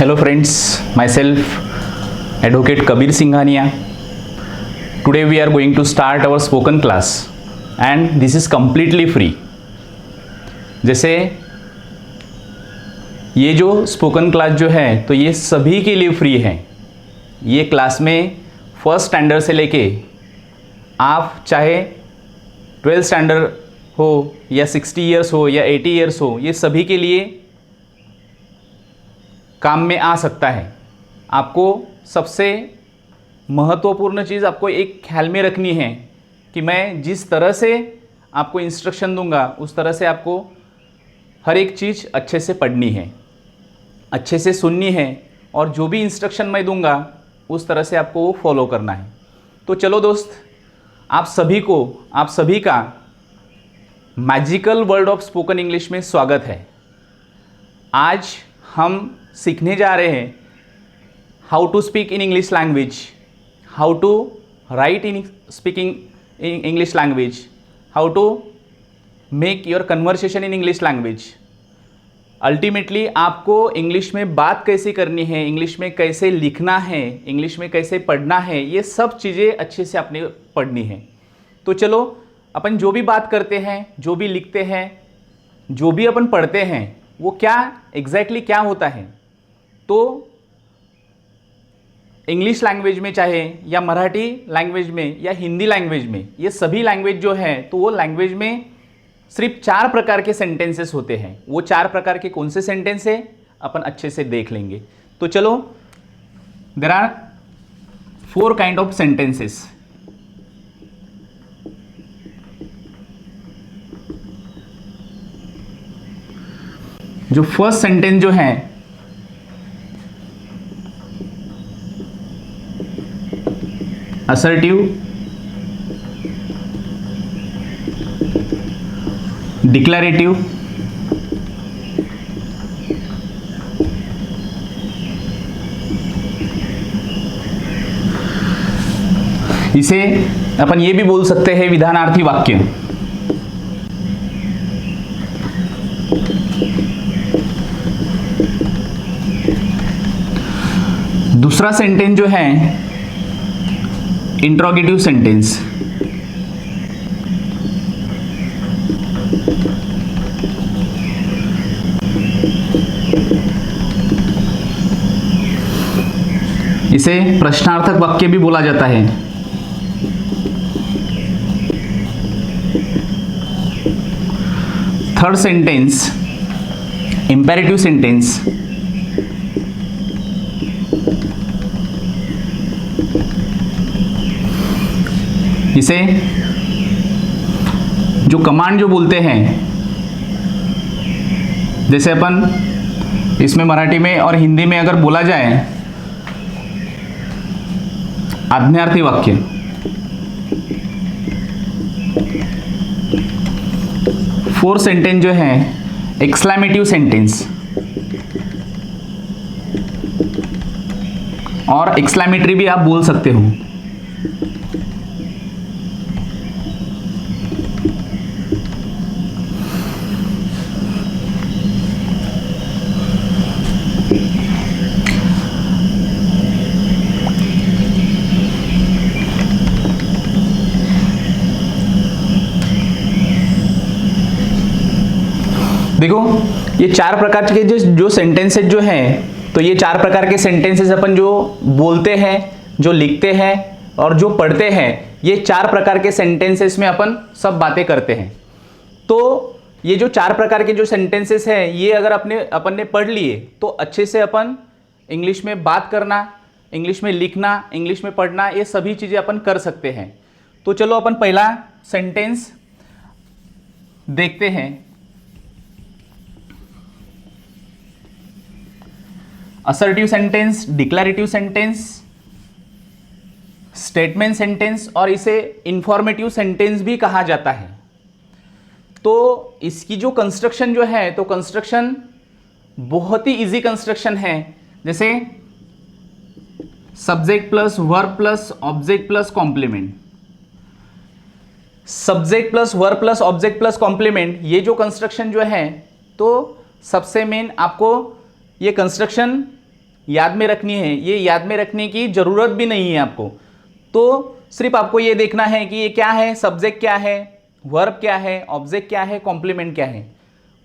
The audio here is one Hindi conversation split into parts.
Hello friends, myself Advocate Kabir Singhania. Today we are going to start our spoken class and this is completely free. जैसे ये जो स्पोकन क्लास जो है तो ये सभी के लिए फ्री है। ये क्लास में फर्स्ट स्टैंडर्ड से लेके आप चाहे 12th स्टैंडर्ड हो या 60 इयर्स हो या 80 इयर्स हो, ये सभी के लिए काम में आ सकता है। आपको सबसे महत्वपूर्ण चीज़ आपको एक ख्याल में रखनी है कि मैं जिस तरह से आपको इंस्ट्रक्शन दूंगा उस तरह से आपको हर एक चीज़ अच्छे से पढ़नी है, अच्छे से सुननी है और जो भी इंस्ट्रक्शन मैं दूंगा उस तरह से आपको वो फॉलो करना है। तो चलो दोस्त, आप सभी का magical world of spoken English में स्वागत है। आज हम सीखने जा रहे हैं how to speak in English language, how to write in speaking in English language, how to make your conversation in English language. Ultimately आपको इंग्लिश में बात कैसे करनी है, इंग्लिश में कैसे लिखना है, इंग्लिश में कैसे पढ़ना है, ये सब चीज़ें अच्छे से आपने पढ़नी है। तो चलो, अपन जो भी बात करते हैं, जो भी लिखते हैं, जो भी अपन पढ़ते हैं वो क्या एग्जैक्टली क्या होता है। तो इंग्लिश लैंग्वेज में चाहे या मराठी लैंग्वेज में या हिंदी लैंग्वेज में, ये सभी लैंग्वेज जो है तो वो लैंग्वेज में सिर्फ 4 प्रकार के सेंटेंसेस होते हैं। वो 4 प्रकार के कौन से सेंटेंस है अपन अच्छे से देख लेंगे। तो चलो, there are 4 kind of sentences. जो फर्स्ट सेंटेंस जो है असर्टिव, डिक्लेरेटिव, इसे अपन ये भी बोल सकते हैं विधानार्थी वाक्य। दूसरा सेंटेंस जो है इंट्रोगेटिव सेंटेंस। इसे प्रश्नार्थक वाक्य भी बोला जाता है। Third sentence imperative sentence. इसे जो कमांड जो बोलते हैं, जैसे अपन इसमें मराठी में और हिंदी में अगर बोला जाए आज्ञार्थी वाक्य। फोर्थ सेंटेंस जो है एक्सक्लेमेटिव सेंटेंस, और एक्सक्लेमेटरी भी आप बोल सकते हो। देखो, ये 4 प्रकार के जो सेंटेंसेस जो हैं, तो ये 4 प्रकार के सेंटेंसेस अपन जो बोलते हैं, जो लिखते हैं और जो पढ़ते हैं, ये 4 प्रकार के सेंटेंसेस में अपन सब बातें करते हैं। तो ये जो 4 प्रकार के जो सेंटेंसेस हैं, ये अगर अपन ने पढ़ लिए तो अच्छे से अपन इंग्लिश में बात करना, इंग्लिश में लिखना, इंग्लिश में पढ़ना, ये सभी चीज़ें अपन कर सकते हैं। तो चलो अपन पहला सेंटेंस देखते हैं। Assertive sentence, declarative sentence, statement sentence, और इसे इंफॉर्मेटिव सेंटेंस भी कहा जाता है। तो इसकी जो कंस्ट्रक्शन जो है, तो कंस्ट्रक्शन बहुत ही इजी कंस्ट्रक्शन है। जैसे subject plus verb plus object plus complement. Subject plus verb plus object plus complement, ये जो कंस्ट्रक्शन जो है, तो सबसे मेन आपको ये कंस्ट्रक्शन याद में रखनी है, ये याद में रखने की ज़रूरत भी नहीं है आपको। तो सिर्फ आपको ये देखना है कि ये क्या है, सब्जेक्ट क्या है, वर्ब क्या है, ऑब्जेक्ट क्या है, कॉम्प्लीमेंट क्या है।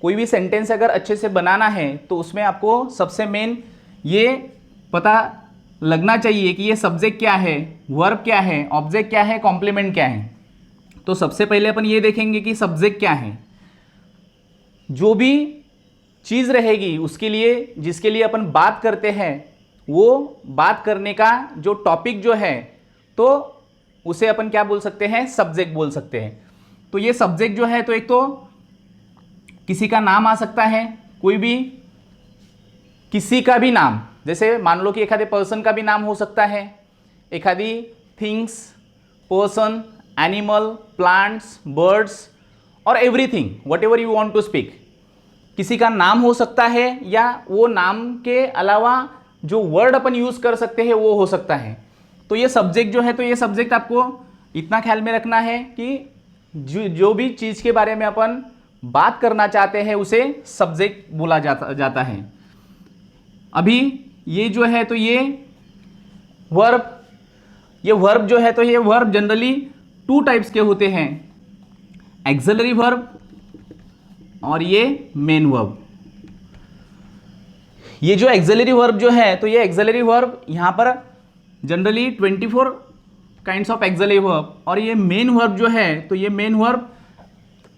कोई भी सेंटेंस अगर अच्छे से बनाना है तो उसमें आपको सबसे मेन ये पता लगना चाहिए कि ये सब्जेक्ट क्या है, वर्ब क्या है, ऑब्जेक्ट क्या है, कॉम्प्लीमेंट क्या है। तो सबसे पहले अपन ये देखेंगे कि सब्जेक्ट क्या है। जो भी चीज़ रहेगी उसके लिए, जिसके लिए अपन बात करते हैं, वो बात करने का जो टॉपिक जो है तो उसे अपन क्या बोल सकते हैं, सब्जेक्ट बोल सकते हैं। तो ये सब्जेक्ट जो है तो एक तो किसी का नाम आ सकता है, कोई भी किसी का भी नाम, जैसे मान लो कि एक आधे पर्सन का भी नाम हो सकता है, एक आधी things, person, animal, plants, birds और everything whatever you want to speak. किसी का नाम हो सकता है या वो नाम के अलावा जो वर्ड अपन यूज़ कर सकते हैं वो हो सकता है। तो ये सब्जेक्ट जो है तो ये सब्जेक्ट आपको इतना ख्याल में रखना है कि जो भी चीज़ के बारे में अपन बात करना चाहते हैं उसे सब्जेक्ट बोला जाता है। अभी ये जो है तो ये वर्ब जो है तो ये वर्ब जनरली 2 टाइप्स के होते हैं, एक्सिलरी वर्ब और ये मेन वर्ब। ये जो एक्सिलरी वर्ब जो है तो ये एक्सिलरी वर्ब यहाँ पर generally 24 kinds of axillary verb, और ये मेन वर्ब जो है तो ये मेन वर्ब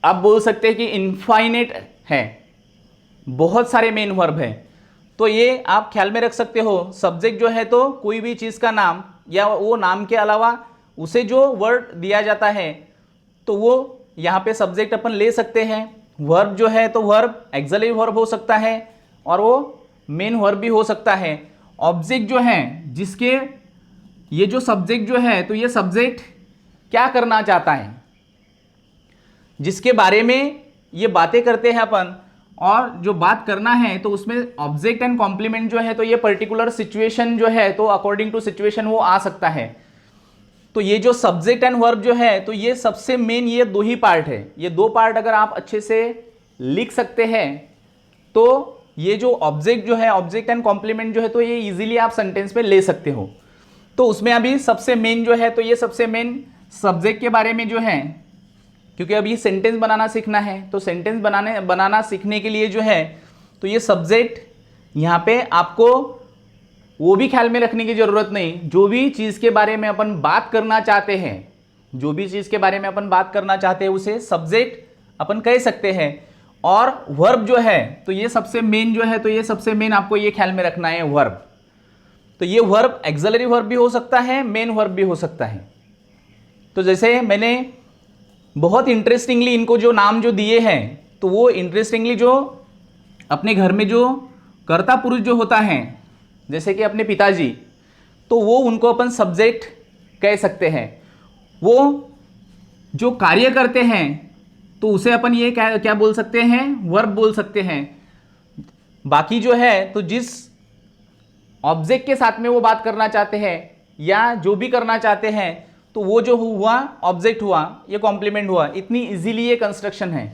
आप बोल सकते हैं कि इनफाइनेट है, बहुत सारे मेन वर्ब हैं। तो ये आप ख्याल में रख सकते हो, सब्जेक्ट जो है तो कोई भी चीज़ का नाम या वो नाम के अलावा उसे जो वर्ड दिया जाता है तो वो यहाँ पे सब्जेक्ट अपन ले सकते हैं। वर्ब जो है तो वर्ब एक्सिलरी वर्ब हो सकता है और वो मेन वर्ब भी हो सकता है। ऑब्जेक्ट जो है जिसके ये जो सब्जेक्ट जो है तो ये सब्जेक्ट क्या करना चाहता है, जिसके बारे में ये बातें करते हैं अपन, और जो बात करना है तो उसमें ऑब्जेक्ट एंड कॉम्प्लीमेंट जो है तो ये पर्टिकुलर सिचुएशन जो है तो अकॉर्डिंग टू सिचुएशन वो आ सकता है। तो ये जो सब्जेक्ट एंड वर्ब जो है तो ये सबसे मेन ये 2 ही पार्ट है। ये 2 पार्ट अगर आप अच्छे से लिख सकते हैं तो ये जो ऑब्जेक्ट जो है, ऑब्जेक्ट एंड कॉम्प्लीमेंट जो है तो ये इजीली आप सेंटेंस में ले सकते हो। तो उसमें अभी सबसे मेन जो है तो ये सबसे मेन सब्जेक्ट के बारे में जो है, क्योंकि अभी सेंटेंस बनाना सीखना है तो सेंटेंस बनाना सीखने के लिए जो है तो ये सब्जेक्ट यहाँ पे आपको वो भी ख्याल में रखने की ज़रूरत नहीं। जो भी चीज़ के बारे में अपन बात करना चाहते हैं, जो भी चीज़ के बारे में अपन बात करना चाहते हैं उसे सब्जेक्ट अपन कह सकते हैं। और वर्ब जो है तो ये सबसे मेन जो है तो ये सबसे मेन आपको ये ख्याल में रखना है वर्ब। तो ये वर्ब एक्सिलरी वर्ब भी हो सकता है, मेन वर्ब भी हो सकता है। तो जैसे मैंने बहुत इंटरेस्टिंगली इनको जो नाम जो दिए हैं तो वो इंटरेस्टिंगली जो अपने घर में जो कर्ता पुरुष जो होता है, जैसे कि अपने पिताजी, तो वो उनको अपन सब्जेक्ट कह सकते हैं। वो जो कार्य करते हैं तो उसे अपन ये क्या बोल सकते हैं, वर्ब बोल सकते हैं। बाकी जो है तो जिस ऑब्जेक्ट के साथ में वो बात करना चाहते हैं या जो भी करना चाहते हैं तो वो जो हुआ ऑब्जेक्ट हुआ, ये कॉम्प्लीमेंट हुआ। इतनी इजीली ये कंस्ट्रक्शन है।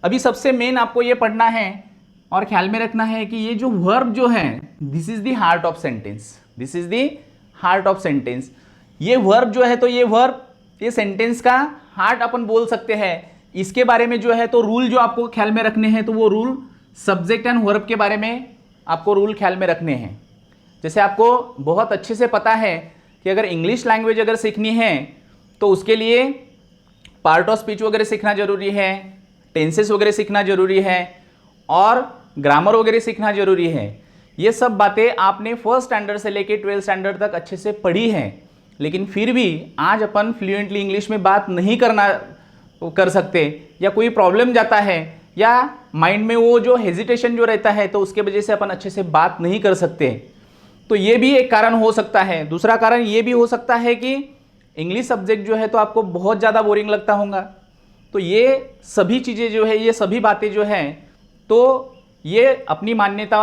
अभी सबसे मेन आपको ये पढ़ना है और ख्याल में रखना है कि ये जो वर्ब जो है this is the heart of sentence, this is the heart of sentence. ये वर्ब जो है तो ये वर्ब ये सेंटेंस का हार्ट अपन बोल सकते हैं। इसके बारे में जो है तो रूल जो आपको ख्याल में रखने हैं तो वो रूल सब्जेक्ट एंड वर्ब के बारे में आपको रूल ख्याल में रखने हैं। जैसे आपको बहुत अच्छे से पता है कि अगर इंग्लिश लैंग्वेज अगर सीखनी है तो उसके लिए पार्ट ऑफ स्पीच वगैरह सीखना जरूरी है, टेंसेस वगैरह सीखना जरूरी है और ग्रामर वगैरह सीखना जरूरी है। ये सब बातें आपने 1st स्टैंडर्ड से लेके 12th स्टैंडर्ड तक अच्छे से पढ़ी हैं, लेकिन फिर भी आज अपन फ्लुएंटली इंग्लिश में बात नहीं कर सकते या कोई प्रॉब्लम जाता है या माइंड में वो जो हेजिटेशन जो रहता है तो उसके वजह से अपन अच्छे से बात नहीं कर सकते। तो ये भी एक कारण हो सकता है। दूसरा कारण ये भी हो सकता है कि इंग्लिश सब्जेक्ट जो है तो आपको बहुत ज़्यादा बोरिंग लगता होगा। तो ये सभी चीज़ें जो है, ये सभी बातें जो हैं तो ये अपनी मान्यता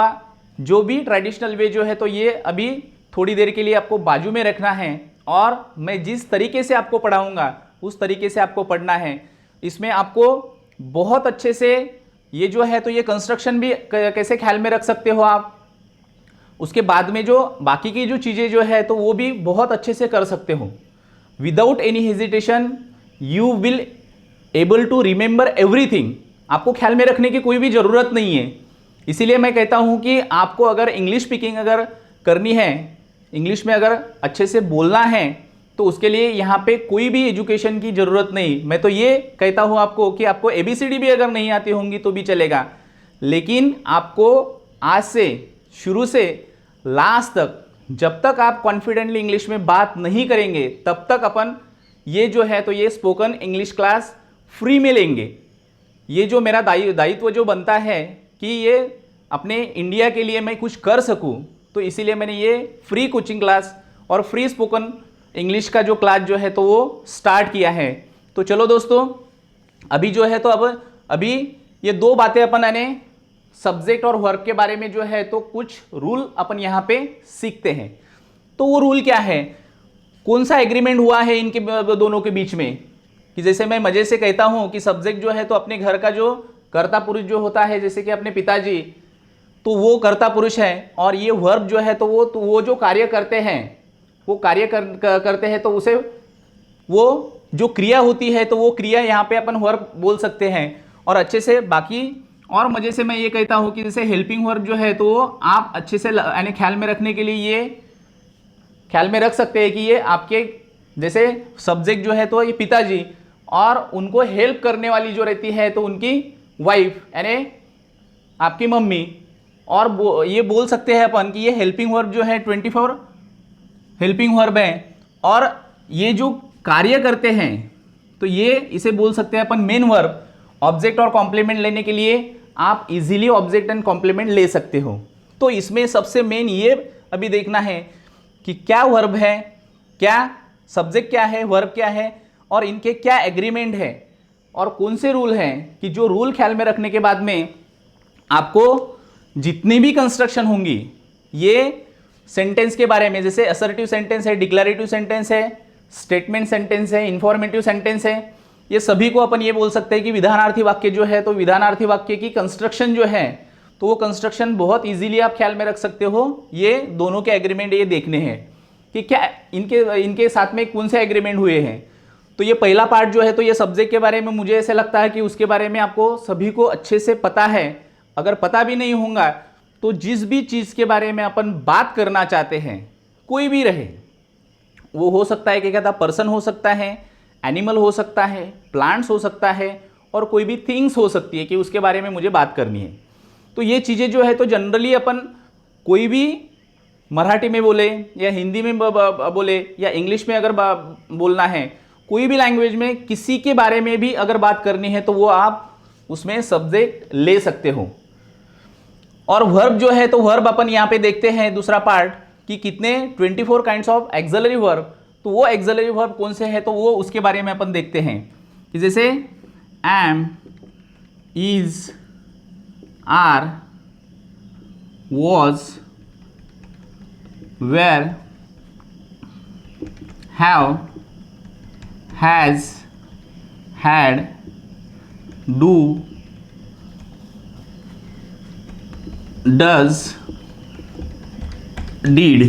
जो भी ट्रेडिशनल वे जो है तो ये अभी थोड़ी देर के लिए आपको बाजू में रखना है और मैं जिस तरीके से आपको पढ़ाऊँगा उस तरीके से आपको पढ़ना है। इसमें आपको बहुत अच्छे से ये जो है तो ये कंस्ट्रक्शन भी कैसे ख्याल में रख सकते हो आप, उसके बाद में जो बाकी की जो चीज़ें जो है तो वो भी बहुत अच्छे से कर सकते हो। Without any hesitation you will able to remember everything. आपको ख्याल में रखने की कोई भी ज़रूरत नहीं है। इसीलिए मैं कहता हूँ कि आपको अगर इंग्लिश स्पीकिंग अगर करनी है, इंग्लिश में अगर अच्छे से बोलना है, तो उसके लिए यहाँ पे कोई भी एजुकेशन की ज़रूरत नहीं। मैं तो ये कहता हूँ आपको कि आपको ABCD भी अगर नहीं आती होंगी तो भी चलेगा, लेकिन आपको आज से शुरू से लास्ट तक, जब तक आप कॉन्फिडेंटली इंग्लिश में बात नहीं करेंगे तब तक अपन ये जो है तो ये स्पोकन इंग्लिश क्लास फ्री में लेंगे। ये जो मेरा दायित्व जो बनता है कि ये अपने इंडिया के लिए मैं कुछ कर सकूं, तो इसीलिए मैंने ये फ्री कोचिंग क्लास और फ्री स्पोकन इंग्लिश का जो क्लास जो है तो वो स्टार्ट किया है। तो चलो दोस्तों, अभी जो है तो अभी ये दो बातें अपन यानी सब्जेक्ट और वर्ब के बारे में जो है तो कुछ रूल अपन यहाँ पे सीखते हैं। तो वो रूल क्या है, कौन सा एग्रीमेंट हुआ है इनके दोनों के बीच में, कि जैसे मैं मजे से कहता हूँ कि सब्जेक्ट जो है तो अपने घर का जो कर्ता पुरुष जो होता है, जैसे कि अपने पिताजी, तो वो कर्ता पुरुष है, और ये वर्ब जो है तो वो जो कार्य करते हैं वो कार्य करते हैं, तो उसे वो जो क्रिया होती है तो वो क्रिया यहाँ पे अपन वर्ब बोल सकते हैं। और अच्छे से बाकी और मजे से मैं ये कहता हूँ कि जैसे हेल्पिंग वर्ब जो है तो आप अच्छे से यानी ख्याल में रखने के लिए ये ख्याल में रख सकते हैं कि ये आपके जैसे सब्जेक्ट जो है तो ये पिताजी, और उनको हेल्प करने वाली जो रहती है तो उनकी वाइफ यानी आपकी मम्मी। और ये बोल सकते हैं अपन कि ये हेल्पिंग वर्ब जो है 24 हेल्पिंग वर्ब है, और ये जो कार्य करते हैं तो ये इसे बोल सकते हैं अपन मेन वर्ब। ऑब्जेक्ट और कॉम्प्लीमेंट लेने के लिए आप इजीली ऑब्जेक्ट एंड कॉम्प्लीमेंट ले सकते हो। तो इसमें सबसे मेन ये अभी देखना है कि क्या वर्ब है, क्या सब्जेक्ट क्या है, वर्ब क्या है, और इनके क्या एग्रीमेंट है, और कौन से रूल हैं, कि जो रूल ख्याल में रखने के बाद में आपको जितनी भी कंस्ट्रक्शन होंगी ये सेंटेंस के बारे में, जैसे असर्टिव सेंटेंस है, डिक्लेरेटिव सेंटेंस है, स्टेटमेंट सेंटेंस है, इंफॉर्मेटिव सेंटेंस है, ये सभी को अपन ये बोल सकते हैं कि विधानार्थी वाक्य जो है तो विधानार्थी वाक्य की कंस्ट्रक्शन जो है तो वो कंस्ट्रक्शन बहुत इजीली आप ख्याल में रख सकते हो। ये दोनों के एग्रीमेंट ये देखने हैं कि क्या इनके साथ में कौन से एग्रीमेंट हुए हैं। तो ये पहला पार्ट जो है तो ये सब्जेक्ट के बारे में मुझे ऐसा लगता है कि उसके बारे में आपको सभी को अच्छे से पता है। अगर पता भी नहीं होगा तो जिस भी चीज़ के बारे में अपन बात करना चाहते हैं, कोई भी रहे, वो हो सकता है कि क्या था, पर्सन हो सकता है, एनिमल हो सकता है, प्लांट्स हो सकता है, और कोई भी थिंग्स हो सकती है कि उसके बारे में मुझे बात करनी है। तो ये चीज़ें जो है तो जनरली अपन कोई भी मराठी में बोले या हिंदी में बोले या इंग्लिश में अगर बोलना है, कोई भी लैंग्वेज में किसी के बारे में भी अगर बात करनी है तो वो आप उसमें सब्जेक्ट ले सकते हो। और वर्ब जो है तो वर्ब अपन यहाँ पे देखते हैं दूसरा पार्ट कि कितने 24 काइंड्स ऑफ एक्सिलरी वर्ब। तो वो एक्सिलरी वर्ब कौन से है तो वो उसके बारे में अपन देखते हैं कि जैसे am, is, are, was, were, have, has, had, do, does, did,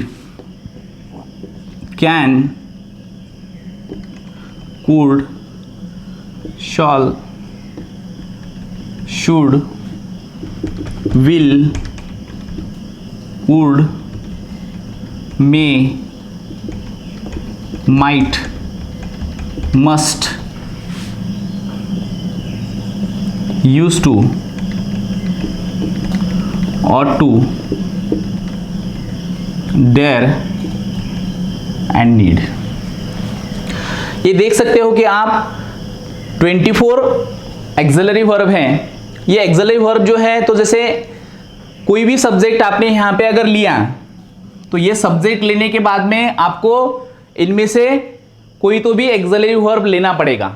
can, could, shall, should, will, would, may, might, must, used to, ought to, dare and need। ये देख सकते हो कि आप 24 एक्सिलरी वर्ब हैं। ये एक्सिलरी वर्ब जो है तो जैसे कोई भी सब्जेक्ट आपने यहाँ पे अगर लिया तो ये सब्जेक्ट लेने के बाद में आपको इनमें से कोई तो भी एक्सिलरी वर्ब लेना पड़ेगा।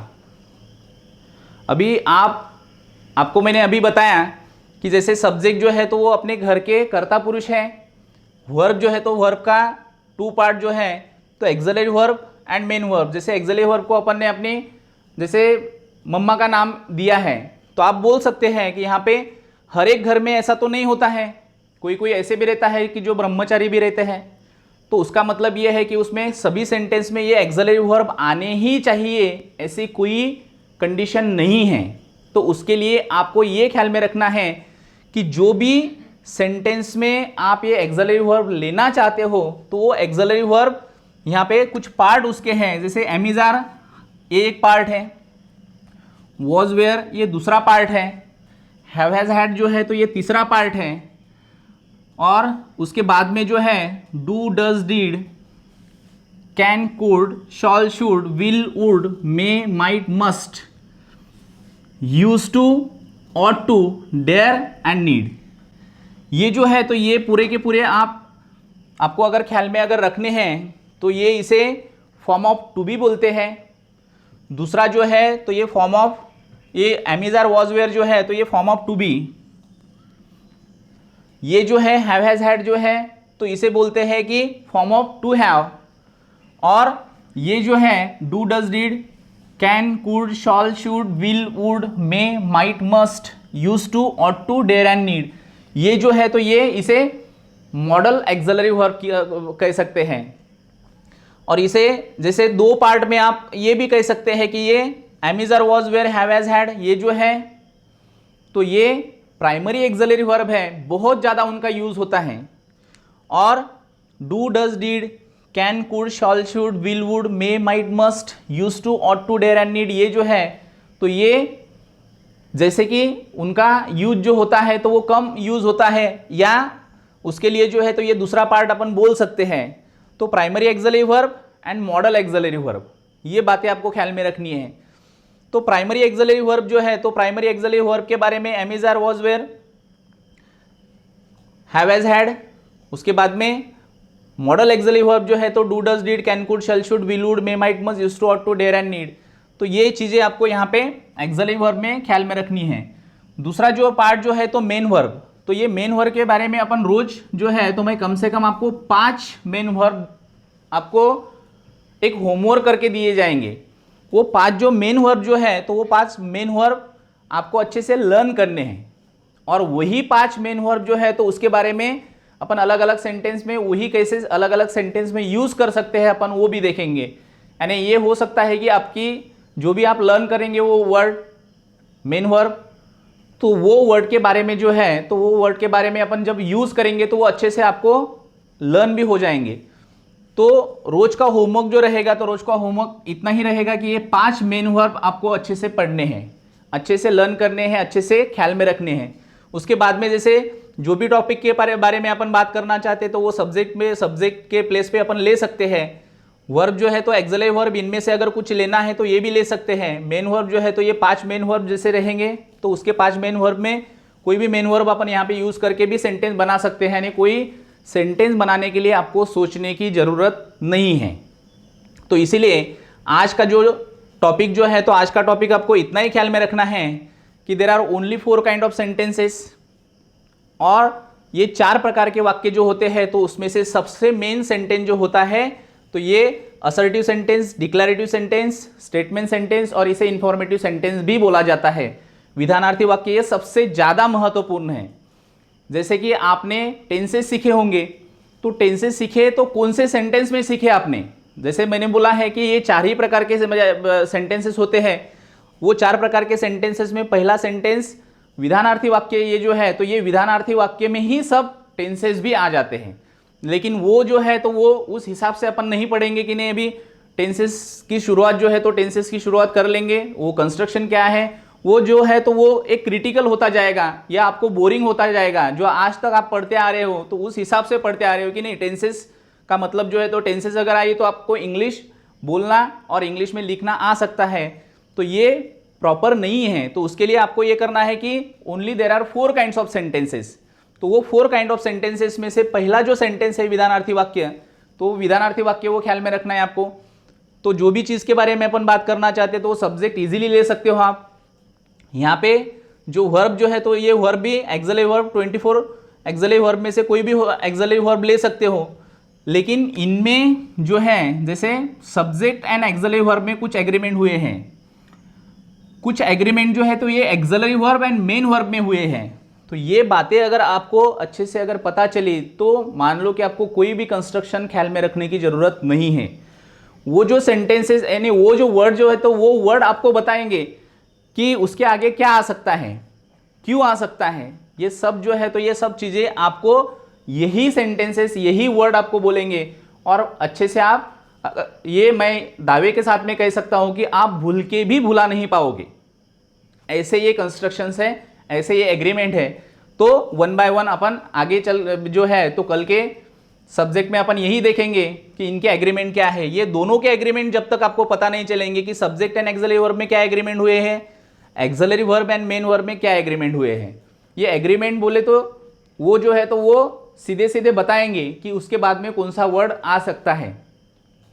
अभी आपको मैंने अभी बताया कि जैसे सब्जेक्ट जो है तो वो अपने घर के कर्ता पुरुष है, वर्ब जो है तो वर्ब का 2 पार्ट जो है तो axillary verb and main verb. जैसे एक्सिलरी वर्ब को अपन ने अपनी जैसे मम्मा का नाम दिया है तो आप बोल सकते हैं कि यहाँ पे हर एक घर में ऐसा तो नहीं होता है कोई कोई ऐसे भी रहता है कि जो ब्रह्मचारी भी रहते हैं, तो उसका मतलब ये है कि उसमें सभी सेंटेंस में ये एक्सिलरी वर्ब आने ही चाहिए, ऐसी कोई कंडीशन नहीं है। तो उसके लिए आपको ये ख्याल में रखना है कि जो भी सेंटेंस में आप ये एक्सिलरी वर्ब लेना चाहते हो, तो वो एक्सिलरी वर्ब यहाँ पे कुछ पार्ट उसके हैं, जैसे एमिजार ये एक पार्ट है, वॉज वेयर ये दूसरा पार्ट है, हैव हैज हैड जो है तो ये तीसरा पार्ट है, और उसके बाद में जो है do does did can could shall should will would may might must use to ought to dare and need, ये जो है तो ये पूरे के पूरे आपको अगर ख्याल में अगर रखने हैं तो ये इसे फॉर्म ऑफ टू बी बोलते हैं। दूसरा जो है तो ये फॉर्म ऑफ ये एमिजार वॉज वेयर जो है तो ये फॉर्म ऑफ टू बी, ये जो है हैव हैज हैड जो है तो इसे बोलते हैं कि फॉर्म ऑफ टू हैव, और ये जो है do does did can could shall should will would may might must use to ought to dare and need, ये जो है तो ये इसे मॉडल एक्सिलरी वर्ब कह सकते हैं। और इसे जैसे दो पार्ट में आप ये भी कह सकते हैं कि ये am is are was were have has had ये जो है तो ये प्राइमरी एक्सिलरी वर्ब है, बहुत ज़्यादा उनका यूज होता है। और do does did can could shall should will would may might must use to ought to dare and need, ये जो है तो ये जैसे कि उनका यूज जो होता है तो वो कम यूज होता है, या उसके लिए जो है तो ये दूसरा पार्ट अपन बोल सकते हैं। तो primary axillary verb and model auxiliary verb, ये बातें आपको ख्याल में रखनी है। तो प्राइमरी एक्सिलरी वर्ब जो है तो प्राइमरी एक्सिलरी वर्ब के बारे में am is are was were have has had, उसके बाद में मॉडल एक्सिलरी वर्ब जो है तो do does did can could shall should will would may might must used to ought to dare and need, तो ये चीजें आपको यहाँ पे एक्सिलरी वर्ब में ख्याल में रखनी है। दूसरा जो पार्ट जो है तो मेन वर्ब, तो ये मेन वर्ब के बारे में अपन रोज जो है तो मैं कम से कम आपको 5 मेन वर्ब आपको एक होमवर्क करके दिए जाएंगे। वो 5 जो मेन वर्ब जो है तो वो 5 मेन वर्ब आपको अच्छे से लर्न करने हैं, और वही 5 मेन वर्ब जो है तो उसके बारे में अपन अलग अलग सेंटेंस में वही कैसे अलग अलग सेंटेंस में यूज कर सकते हैं अपन वो भी देखेंगे। यानी ये हो सकता है कि आपकी जो भी आप लर्न करेंगे वो वर्ड मेन वर्ब, तो वो वर्ड के बारे में जो है तो वो वर्ड के बारे में अपन जब यूज करेंगे तो वो अच्छे से आपको लर्न भी हो जाएंगे। तो रोज का होमवर्क जो रहेगा तो रोज का होमवर्क इतना ही रहेगा कि ये 5 मेन वर्ब आपको अच्छे से पढ़ने हैं, अच्छे से लर्न करने हैं, अच्छे से ख्याल में रखने हैं। उसके बाद में जैसे जो भी टॉपिक के बारे में अपन बात करना चाहते हैं तो वो सब्जेक्ट के प्लेस पे अपन ले सकते हैं। वर्ब जो है तो एक्सिलरी वर्ब इनमें से अगर कुछ लेना है तो ये भी ले सकते हैं। मेन वर्ब जो है तो ये 5 मेन वर्ब जैसे रहेंगे तो उसके 5 मेन वर्ब में कोई भी मेन वर्ब अपन यहाँ पे यूज करके भी सेंटेंस बना सकते हैं, यानी कोई सेंटेंस बनाने के लिए आपको सोचने की जरूरत नहीं है। तो इसीलिए आज का जो टॉपिक जो है तो आज का टॉपिक आपको इतना ही ख्याल में रखना है कि there are only 4 kind of sentences, और ये 4 प्रकार के वाक्य जो होते हैं तो उसमें से सबसे मेन सेंटेंस जो होता है तो ये assertive sentence, declarative sentence, statement sentence, और इसे इंफॉर्मेटिव सेंटेंस भी बोला जाता है। विधानार्थी वाक्य ये सबसे ज़्यादा महत्वपूर्ण है। जैसे कि आपने टेंसेस सीखे होंगे, तो टेंसेस सीखे तो कौन से सेंटेंस में सीखे आपने, जैसे मैंने बोला है कि ये 4 ही प्रकार के सेंटेंसेस होते हैं। वो 4 प्रकार के सेंटेंसेस में पहला सेंटेंस विधानार्थी वाक्य ये जो है तो ये विधानार्थी वाक्य में ही सब टेंसेस भी आ जाते हैं, लेकिन वो जो है तो वो उस हिसाब से अपन नहीं पढ़ेंगे कि नहीं अभी टेंसेस की शुरुआत जो है तो टेंसेस की शुरुआत कर लेंगे, वो कंस्ट्रक्शन क्या है वो जो है तो वो एक क्रिटिकल होता जाएगा या आपको बोरिंग होता जाएगा। जो आज तक आप पढ़ते आ रहे हो तो उस हिसाब से पढ़ते आ रहे हो कि नहीं, टेंसेस का मतलब जो है तो टेंसेस अगर आई तो आपको इंग्लिश बोलना और इंग्लिश में लिखना आ सकता है, तो ये प्रॉपर नहीं है। तो उसके लिए आपको ये करना है कि only there are 4 kinds of sentences. तो वो 4 काइंड ऑफ सेंटेंसेस में से पहला जो सेंटेंस है विधानार्थी वाक्य, तो विधानार्थी वाक्य वो ख्याल में रखना है आपको। तो जो भी चीज़ के बारे में अपन बात करना चाहते हैं तो वो सब्जेक्ट इजीली ले सकते हो आप। यहाँ पे जो वर्ब जो है तो ये वर्ब भी एक्सिलरी वर्ब 24 एक्सिलरी वर्ब में से कोई भी एक्सिलरी वर्ब ले सकते हो, लेकिन इनमें जो है जैसे सब्जेक्ट एंड एक्सिलरी वर्ब में कुछ एग्रीमेंट हुए हैं, कुछ एग्रीमेंट जो है तो ये axillary verb and main verb में हुए हैं। तो ये बातें अगर आपको अच्छे से अगर पता चली तो मान लो कि आपको कोई भी कंस्ट्रक्शन ख्याल में रखने की ज़रूरत नहीं है। वो जो सेंटेंसेस यानी वो जो वर्ड जो है तो वो वर्ड आपको बताएंगे कि उसके आगे क्या आ सकता है, क्यों आ सकता है, ये सब जो है तो ये सब चीज़ें आपको यही सेंटेंसेस यही वर्ड आपको बोलेंगे और अच्छे से आप ये मैं दावे के साथ में कह सकता हूं कि आप भूल के भी भुला नहीं पाओगे। ऐसे ये कंस्ट्रक्शंस है, ऐसे ये एग्रीमेंट है। तो वन बाय वन अपन आगे चल जो है तो कल के सब्जेक्ट में अपन यही देखेंगे कि इनके एग्रीमेंट क्या है। ये दोनों के एग्रीमेंट जब तक आपको पता नहीं चलेंगे कि सब्जेक्ट एंड एक्सिलरी वर्ब में क्या एग्रीमेंट हुए हैं, axillary verb and main verb में क्या एग्रीमेंट हुए हैं। ये एग्रीमेंट बोले तो वो जो है तो वो सीधे सीधे बताएंगे कि उसके बाद में कौन सा वर्ड आ सकता है।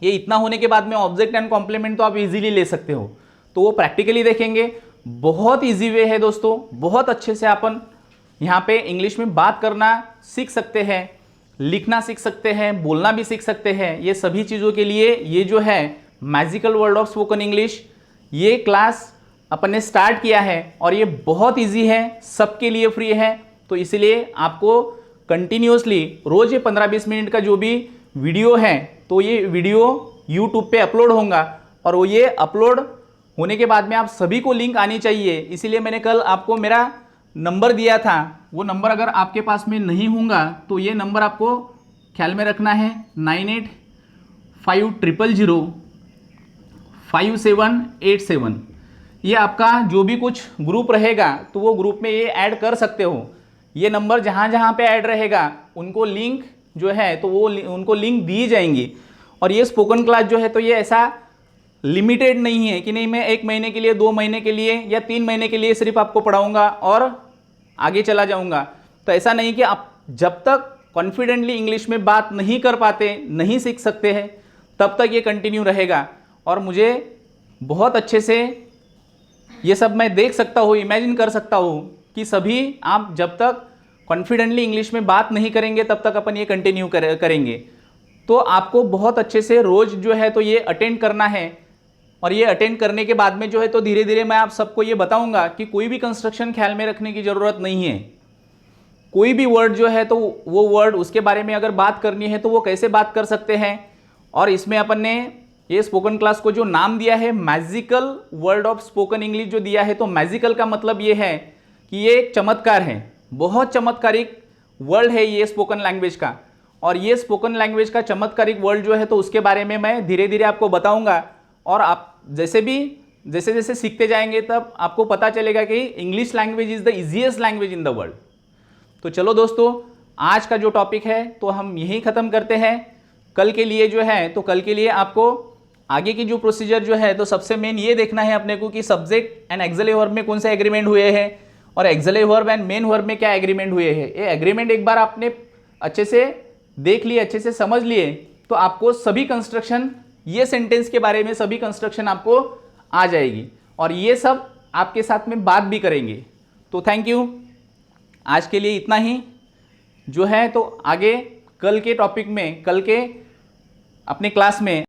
ये इतना होने के बाद में ऑब्जेक्ट एंड कॉम्प्लीमेंट तो आप इजीली ले सकते हो, तो वो प्रैक्टिकली देखेंगे। बहुत इजी वे है दोस्तों, बहुत अच्छे से अपन यहाँ पे इंग्लिश में बात करना सीख सकते हैं, लिखना सीख सकते हैं, बोलना भी सीख सकते हैं। ये सभी चीज़ों के लिए ये जो है magical world of spoken English ये क्लास अपन ने स्टार्ट किया है और ये बहुत इजी है, सबके लिए फ्री है। तो इसलिए आपको कंटिन्यूसली रोज़ ये 15-20 मिनट का जो भी वीडियो है तो ये वीडियो यूट्यूब पे अपलोड होगा और वो ये अपलोड होने के बाद में आप सभी को लिंक आनी चाहिए। इसीलिए मैंने कल आपको मेरा नंबर दिया था, वो नंबर अगर आपके पास में नहीं होगा तो ये नंबर आपको ख्याल में रखना है 9850057887। ये आपका जो भी कुछ ग्रुप रहेगा तो वो ग्रुप में ये ऐड कर सकते हो। ये नंबर जहाँ जहाँ पे ऐड रहेगा उनको लिंक जो है तो वो उनको लिंक दी जाएंगी। और ये स्पोकन क्लास जो है तो ये ऐसा लिमिटेड नहीं है कि नहीं मैं 1 महीने के लिए 2 महीने के लिए या 3 महीने के लिए सिर्फ आपको पढ़ाऊंगा और आगे चला जाऊंगा। तो ऐसा नहीं कि आप जब तक कॉन्फिडेंटली इंग्लिश में बात नहीं कर पाते, नहीं सीख सकते हैं, तब तक ये कंटिन्यू रहेगा। और मुझे बहुत अच्छे से ये सब मैं देख सकता हूँ, इमेजिन कर सकता हूँ कि सभी आप जब तक कॉन्फिडेंटली इंग्लिश में बात नहीं करेंगे तब तक अपन ये कंटिन्यू करेंगे। तो आपको बहुत अच्छे से रोज़ जो है तो ये अटेंड करना है। और ये अटेंड करने के बाद में जो है तो धीरे धीरे मैं आप सबको ये बताऊंगा कि कोई भी कंस्ट्रक्शन ख्याल में रखने की ज़रूरत नहीं है। कोई भी वर्ड जो है तो वो वर्ड उसके बारे में अगर बात करनी है तो वो कैसे बात कर सकते हैं। और इसमें अपन ने ये स्पोकन क्लास को जो नाम दिया है magical world of spoken English जो दिया है, तो मैजिकल का मतलब ये है कि ये एक चमत्कार है, बहुत चमत्कारिक वर्ल्ड है ये स्पोकन लैंग्वेज का। और ये स्पोकन लैंग्वेज का चमत्कारिक वर्ल्ड जो है तो उसके बारे में मैं धीरे धीरे आपको बताऊंगा। और आप जैसे जैसे सीखते जाएंगे तब आपको पता चलेगा कि English language is the easiest language in the world. तो चलो दोस्तों, आज का जो टॉपिक है तो हम यहीं ख़त्म करते हैं। कल के लिए जो है तो कल के लिए आपको आगे की जो प्रोसीजर जो है तो सबसे मेन ये देखना है अपने को कि सब्जेक्ट एंड एक्सिलरी वर्ब में कौन से एग्रीमेंट हुए हैं और axillary verb and main verb में क्या एग्रीमेंट हुए हैं। ये एग्रीमेंट एक बार आपने अच्छे से देख लिए, अच्छे से समझ लिए, तो आपको सभी कंस्ट्रक्शन ये सेंटेंस के बारे में सभी कंस्ट्रक्शन आपको आ जाएगी और ये सब आपके साथ में बात भी करेंगे। तो थैंक यू, आज के लिए इतना ही। जो है तो आगे कल के टॉपिक में, कल के अपने क्लास में